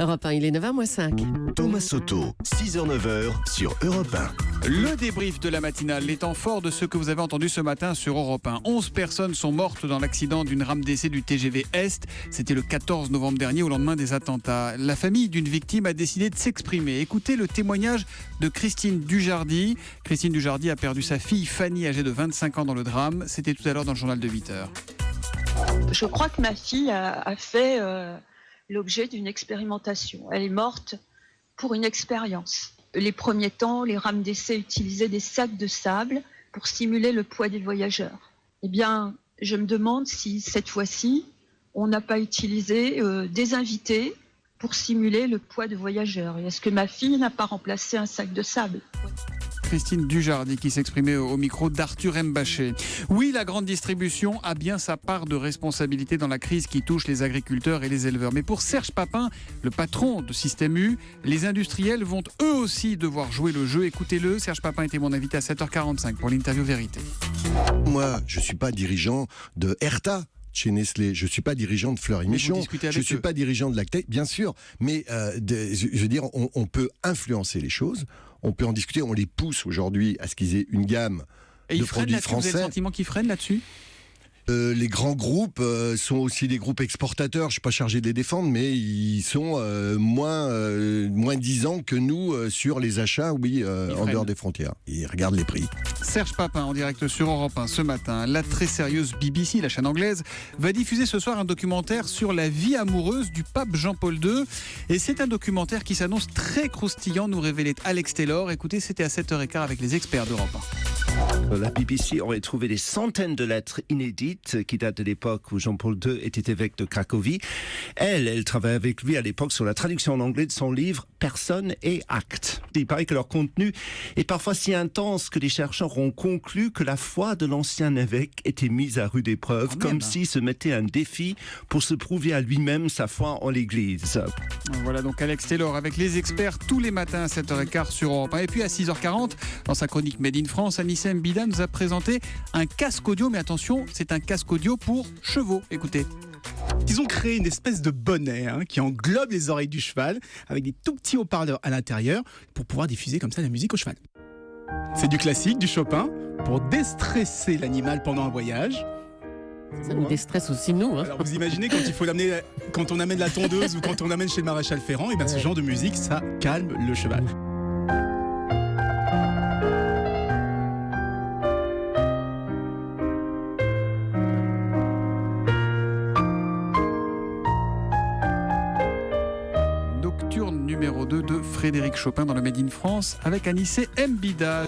Europe 1, il est 9h-5. Thomas Soto, 6h-9h sur Europe 1. Le débrief de la matinale, les temps forts de ce que vous avez entendu ce matin sur Europe 1. 11 personnes sont mortes dans l'accident d'une rame d'essai du TGV Est. C'était le 14 novembre dernier, au lendemain des attentats. La famille d'une victime a décidé de s'exprimer. Écoutez le témoignage de Christine Dujardy. Christine Dujardy a perdu sa fille Fanny, âgée de 25 ans dans le drame. C'était tout à l'heure dans le journal de 8h. Je crois que ma fille a fait l'objet d'une expérimentation. Elle est morte pour une expérience. Les premiers temps, les rames d'essai utilisaient des sacs de sable pour simuler le poids des voyageurs. Eh bien, je me demande si cette fois-ci, on n'a pas utilisé des invités pour simuler le poids de voyageurs. Et est-ce que ma fille n'a pas remplacé un sac de sable ? Christine Dujardy qui s'exprimait au micro d'Arthur Mbaché. Oui, la grande distribution a bien sa part de responsabilité dans la crise qui touche les agriculteurs et les éleveurs. Mais pour Serge Papin, le patron de Système U, les industriels vont eux aussi devoir jouer le jeu. Écoutez-le, Serge Papin était mon invité à 7h45 pour l'interview Vérité. Moi, je ne suis pas dirigeant de Herta chez Nestlé, je ne suis pas dirigeant de Fleury Michon, je ne suis pas dirigeant de Lactalis, bien sûr, mais je veux dire, on peut influencer les choses, on peut en discuter, on les pousse aujourd'hui à ce qu'ils aient une gamme de produits français. Vous avez le sentiment qu'ils freinent là-dessus ? Les grands groupes sont aussi des groupes exportateurs, je ne suis pas chargé de les défendre, mais ils sont moins disants que nous sur les achats, en dehors des frontières. Ils regardent les prix. Serge Papin en direct sur Europe 1 ce matin. La très sérieuse BBC, la chaîne anglaise, va diffuser ce soir un documentaire sur la vie amoureuse du pape Jean-Paul II. Et c'est un documentaire qui s'annonce très croustillant, nous révélait Alex Taylor. Écoutez, c'était à 7h15 avec les experts d'Europe 1. La BBC aurait trouvé des centaines de lettres inédites qui datent de l'époque où Jean-Paul II était évêque de Cracovie. Elle travaillait avec lui à l'époque sur la traduction en anglais de son livre « Personne et acte ». Il paraît que leur contenu est parfois si intense que les chercheurs ont conclu que la foi de l'ancien évêque était mise à rude épreuve, comme s'il se mettait un défi pour se prouver à lui-même sa foi en l'Église. Voilà donc Alex Taylor avec les experts tous les matins à 7h15 sur Europe 1. Et puis à 6h40, dans sa chronique Made in France, Anissa Mbida nous a présenté un casque audio, mais attention, c'est un casque audio pour chevaux. Écoutez. Ils ont créé une espèce de bonnet qui englobe les oreilles du cheval avec des tout petits haut-parleurs à l'intérieur pour pouvoir diffuser comme ça la musique au cheval. C'est du classique, du Chopin, pour déstresser l'animal pendant un voyage. Ça nous déstresse aussi nous. Alors vous imaginez quand on amène la tondeuse ou quand on amène chez le maréchal Ferrand, et bien ce genre de musique, ça calme le cheval. Nocturne numéro 2 de Frédéric Chopin dans le Made in France avec Anissa Mbida.